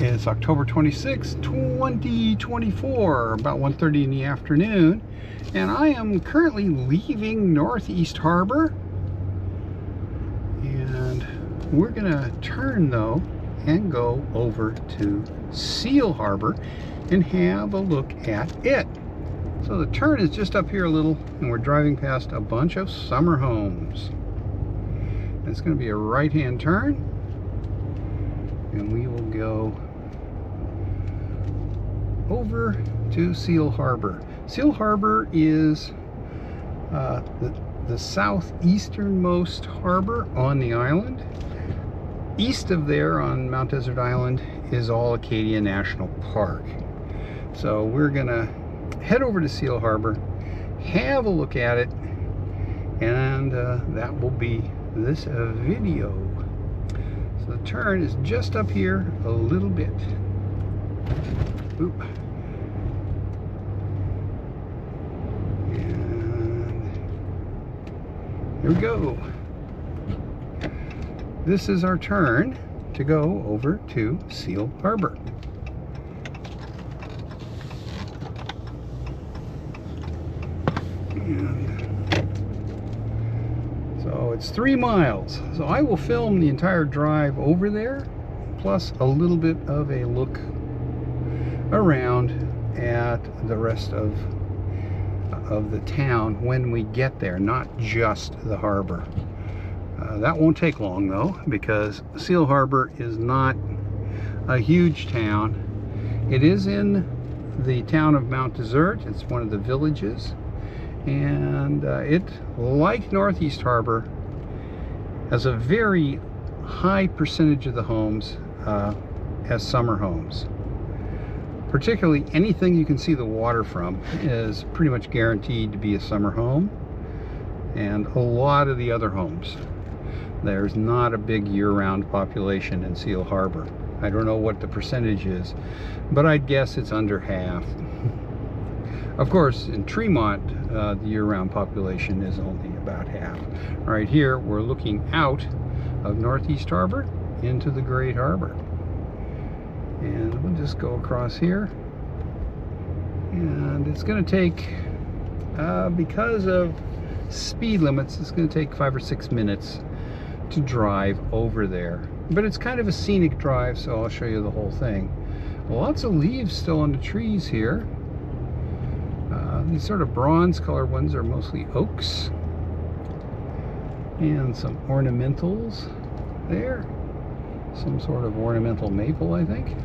It's October 26, 2024, about 1:30 in the afternoon, and I am currently leaving Northeast Harbor, and we're gonna turn though and go over to Seal Harbor and have a look at it. So the turn is just up here a little, and we're driving past a bunch of summer homes. It's going to be a right-hand turn, and we will go over to Seal Harbor. Seal Harbor is the southeasternmost harbor on the island. East of there on Mount Desert Island is all Acadia National Park. So we're gonna head over to Seal Harbor, have a look at it, and that will be this video. So the turn is just up here a little bit. Oop. And here we go. This is our turn to go over to Seal Harbor. So it's 3 miles. So I will film the entire drive over there, plus a little bit of a look around at the rest of the town when we get there, not just the harbor. That won't take long though, because Seal Harbor is not a huge town. It is in the town of Mount Desert. It's one of the villages. And it, like Northeast Harbor, has a very high percentage of the homes as summer homes. Particularly anything you can see the water from is pretty much guaranteed to be a summer home, and a lot of the other homes. There's not a big year-round population in Seal Harbor. I don't know what the percentage is, but I'd guess it's under half. Of course, in Tremont, the year-round population is only about half. Right here, we're looking out of Northeast Harbor into the Great Harbor. And we'll just go across here. And it's going to take, because of speed limits, it's going to take 5 or 6 minutes to drive over there. But it's kind of a scenic drive, so I'll show you the whole thing. Lots of leaves still on the trees here. These sort of bronze color ones are mostly oaks, and some ornamentals there, some sort of ornamental maple, I think.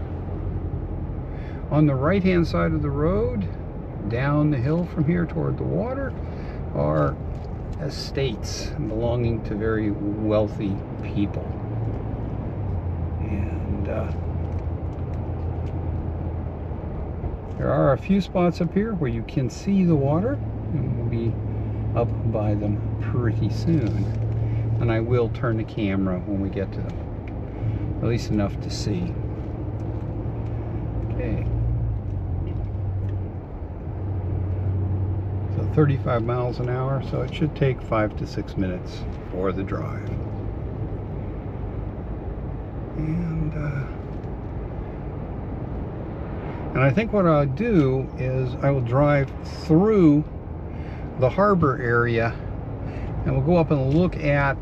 On the right hand side of the road, down the hill from here toward the water, are estates belonging to very wealthy people. And there are a few spots up here where you can see the water, and we'll be up by them pretty soon. And I will turn the camera when we get to them, at least enough to see. Okay. So 35 miles an hour, so it should take 5 to 6 minutes for the drive. And I think what I'll do is I will drive through the harbor area, and we'll go up and look at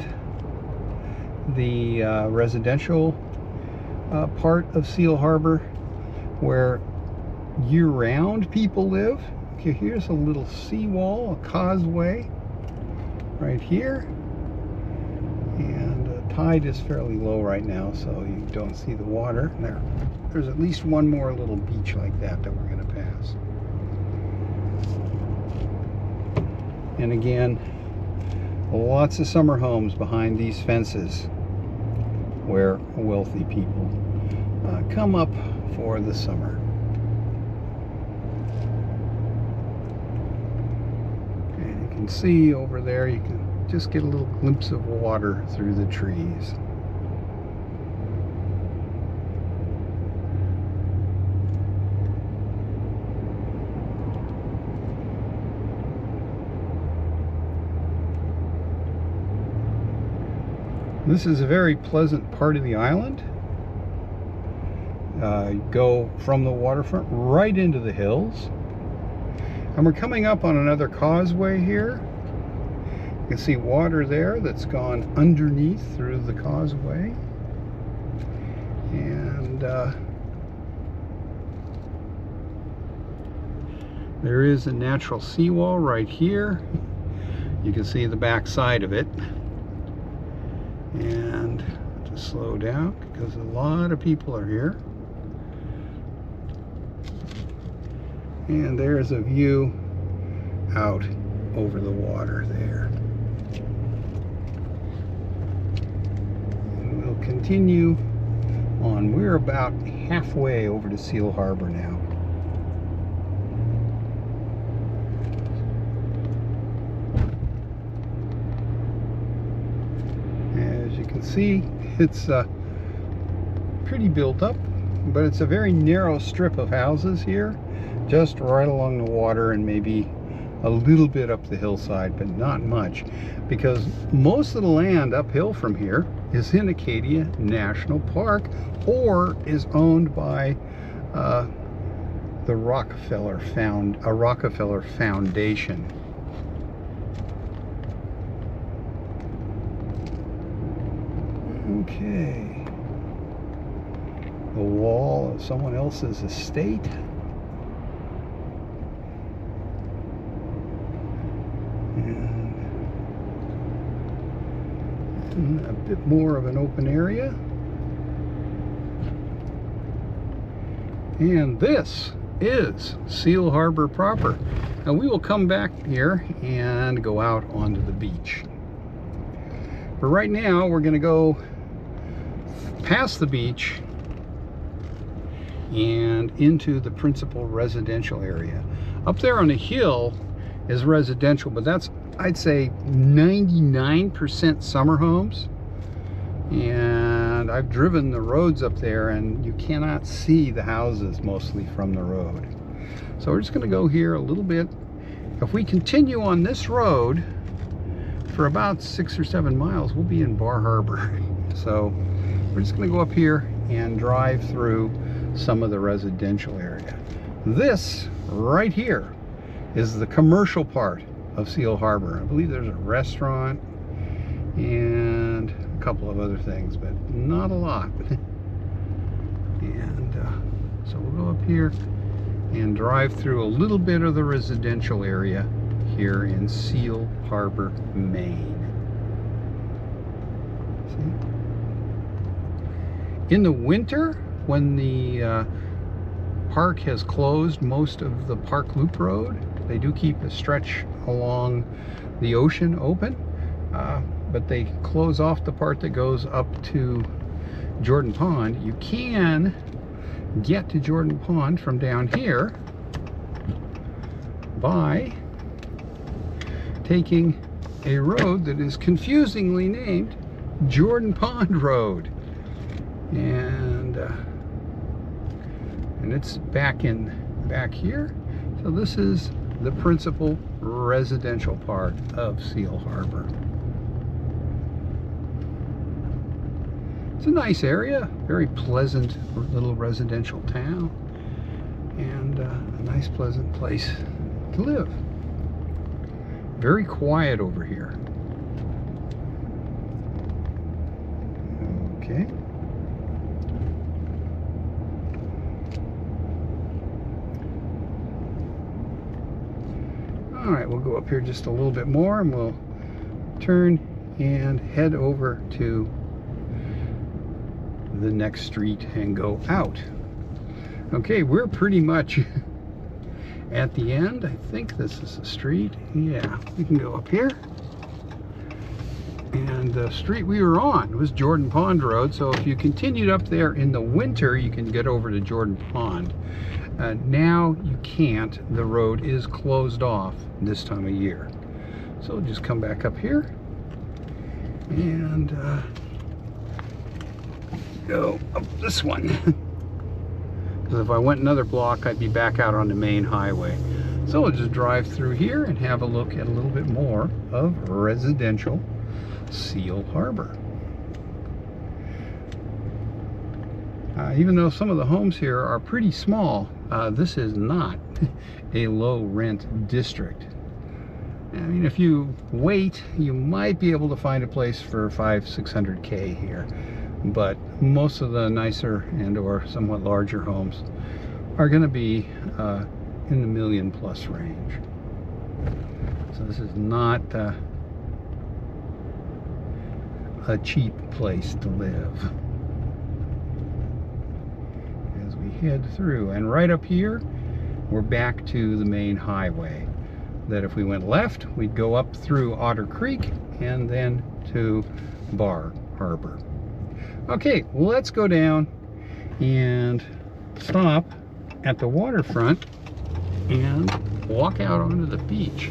the residential part of Seal Harbor where year-round people live. Okay, here's a little seawall, a causeway right here, and the tide is fairly low right now, so you don't see the water. There's at least one more little beach like that we're going to pass. And again, lots of summer homes behind these fences where wealthy people come up for the summer. And you can see over there, you can just get a little glimpse of water through the trees. This is a very pleasant part of the island. go from the waterfront right into the hills. And we're coming up on another causeway here. You can see water there that's gone underneath through the causeway. And there is a natural seawall right here. You can see the back side of it. And to slow down because a lot of people are here. And there's a view out over the water there. And we'll continue on. We're about halfway over to Seal Harbor now. As you can see, it's pretty built up, but it's a very narrow strip of houses here, just right along the water, and maybe a little bit up the hillside, but not much, because most of the land uphill from here is in Acadia National Park or is owned by the Rockefeller Foundation. Okay, the wall of someone else's estate. And a bit more of an open area. And this is Seal Harbor proper. Now we will come back here and go out onto the beach. But right now we're going to go past the beach and into the principal residential area. Up there on the hill is residential, but that's, I'd say, 99% summer homes. And I've driven the roads up there and you cannot see the houses mostly from the road. So we're just going to go here a little bit. If we continue on this road for about 6 or 7 miles, we'll be in Bar Harbor. So we're just going to go up here and drive through some of the residential area. This right here is the commercial part of Seal Harbor. I believe there's a restaurant and a couple of other things, but not a lot. And so we'll go up here and drive through a little bit of the residential area here in Seal Harbor, Maine. See? In the winter, when the park has closed most of the Park Loop Road, they do keep a stretch along the ocean open, but they close off the part that goes up to Jordan Pond. You can get to Jordan Pond from down here by taking a road that is confusingly named Jordan Pond Road. And it's back here. So this is the principal residential part of Seal Harbor. It's a nice area, very pleasant little residential town, and a nice pleasant place to live. Very quiet over here. Okay. All right, we'll go up here just a little bit more and we'll turn and head over to the next street and go out. Okay, we're pretty much at the end. I think this is the street. Yeah, we can go up here. And the street we were on was Jordan Pond Road, so if you continued up there in the winter, you can get over to Jordan Pond. Now you can't. The road is closed off this time of year. So we'll just come back up here and go up this one. Because if I went another block, I'd be back out on the main highway. So we'll just drive through here and have a look at a little bit more of residential Seal Harbor. Even though some of the homes here are pretty small, this is not a low rent district. I mean, if you wait, you might be able to find a place for 500–600K here, but most of the nicer and or somewhat larger homes are going to be in the million-plus range. So this is not a cheap place to live. As we head through, and right up here, we're back to the main highway. That if we went left, we'd go up through Otter Creek and then to Bar Harbor. Okay, let's go down and stop at the waterfront and walk out onto the beach.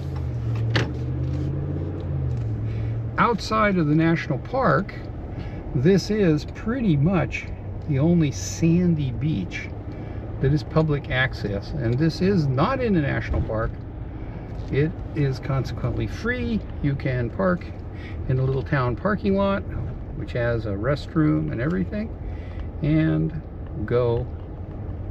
Outside of the national park, this is pretty much the only sandy beach that is public access, and this is not in the national park. It is consequently free. You can park in a little town parking lot, which has a restroom and everything, and go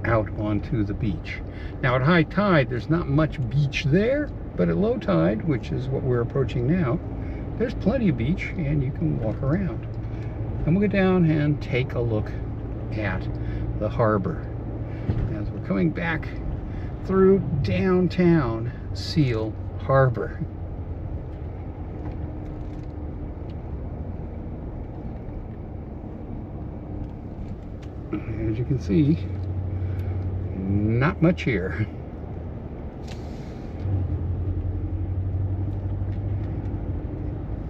out onto the beach. Now at high tide, there's not much beach there, but at low tide, which is what we're approaching now, there's plenty of beach and you can walk around. And we'll go down and take a look at the harbor as we're coming back through downtown Seal Harbor. As you can see, not much here.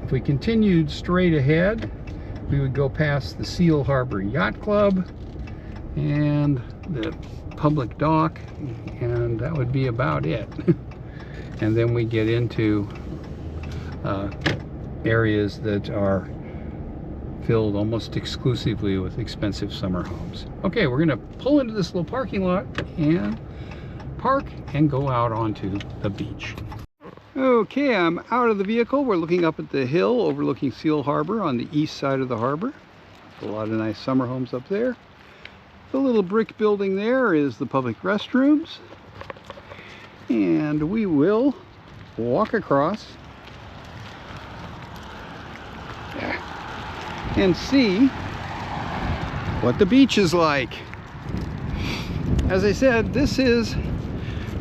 If we continued straight ahead, we would go past the Seal Harbor Yacht Club and the public dock, and that would be about it. And then we get into areas that are filled almost exclusively with expensive summer homes. Okay, we're gonna pull into this little parking lot and park and go out onto the beach. Okay, I'm out of the vehicle. We're looking up at the hill overlooking Seal Harbor on the east side of the harbor. A lot of nice summer homes up there. The little brick building there is the public restrooms. And we will walk across and see what the beach is like. As I said, this is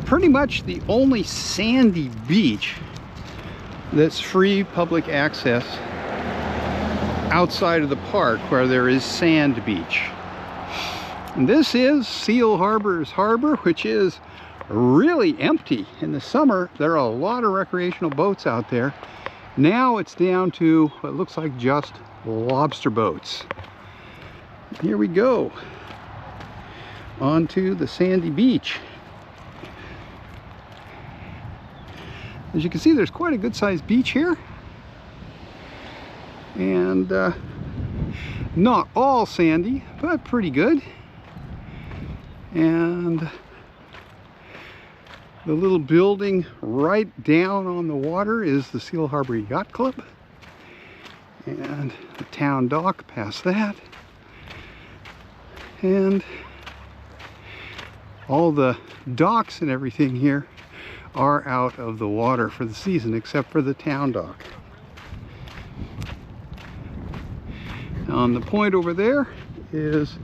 pretty much the only sandy beach that's free public access outside of the park where there is sand beach. And this is Seal Harbor's harbor, which is really empty. In the summer, there are a lot of recreational boats out there. Now it's down to what looks like just lobster boats. Here we go onto the sandy beach. As you can see, there's quite a good sized beach here, and not all sandy, but pretty good. And the little building right down on the water is the Seal Harbor Yacht Club, and the town dock past that, and all the docks and everything here are out of the water for the season except for the town dock. On the point over there is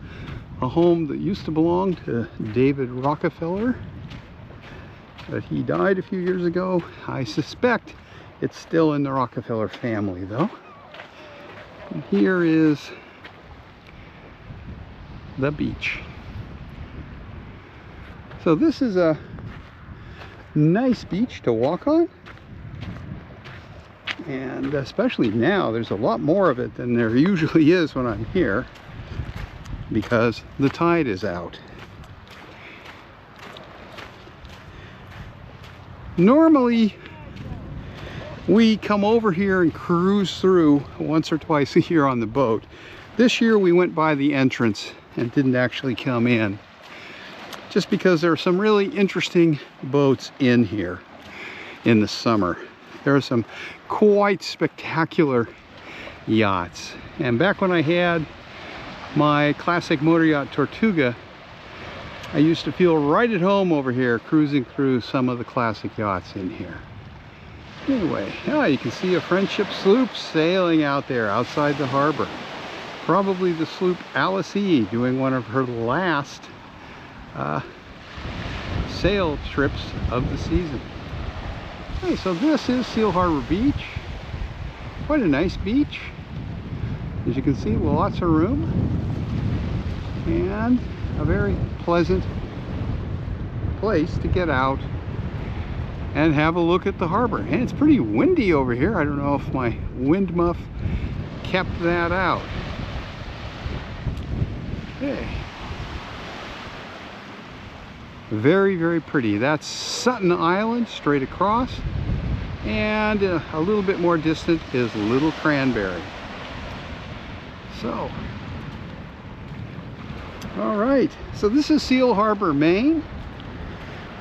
a home that used to belong to David Rockefeller, but he died a few years ago. I suspect it's still in the Rockefeller family though. And here is the beach. So this is a nice beach to walk on, and especially now there's a lot more of it than there usually is when I'm here because the tide is out. Normally we come over here and cruise through once or twice a year on the boat. This year we went by the entrance and didn't actually come in, just because there are some really interesting boats in here in the summer. There are some quite spectacular yachts. And back when I had my classic motor yacht Tortuga, I used to feel right at home over here cruising through some of the classic yachts in here. Anyway, you can see a friendship sloop sailing out there outside the harbor. Probably the sloop Alice E. doing one of her last sail trips of the season. Okay, so this is Seal Harbor Beach. Quite a nice beach. As you can see, lots of room and a very pleasant place to get out and have a look at the harbor. And it's pretty windy over here. I don't know if my wind muff kept that out. Okay. Very, very pretty. That's Sutton Island straight across, and a little bit more distant is Little Cranberry. So, all right, so this is Seal Harbor, Maine.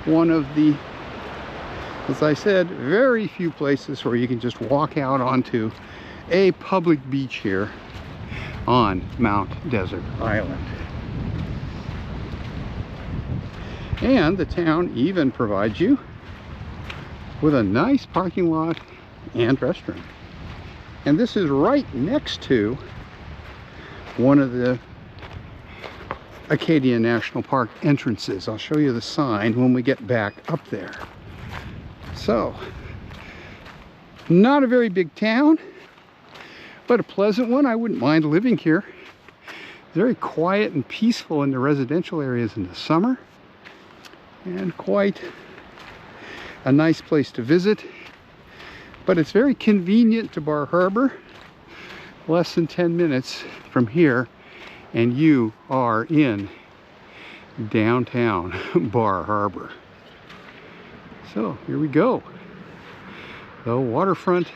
One of the, as I said, very few places where you can just walk out onto a public beach here on Mount Desert Island. And the town even provides you with a nice parking lot and restroom. And this is right next to one of the Acadia National Park entrances. I'll show you the sign when we get back up there. So, not a very big town, but a pleasant one. I wouldn't mind living here. Very quiet and peaceful in the residential areas in the summer, and quite a nice place to visit. But it's very convenient to Bar Harbor. Less than 10 minutes from here and you are in downtown Bar Harbor. So here we go, the waterfront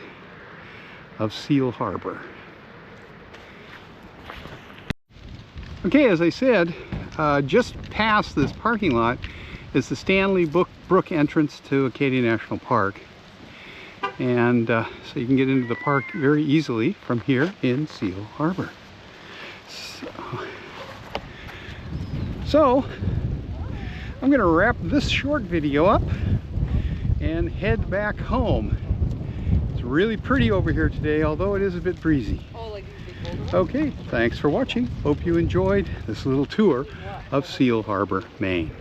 of Seal Harbor. Okay, as I said, just past this parking lot is the Stanley Brook entrance to Acadia National Park. And so you can get into the park very easily from here in Seal Harbor. So I'm going to wrap this short video up and head back home. It's really pretty over here today, although it is a bit breezy. Okay, thanks for watching. Hope you enjoyed this little tour of Seal Harbor, Maine.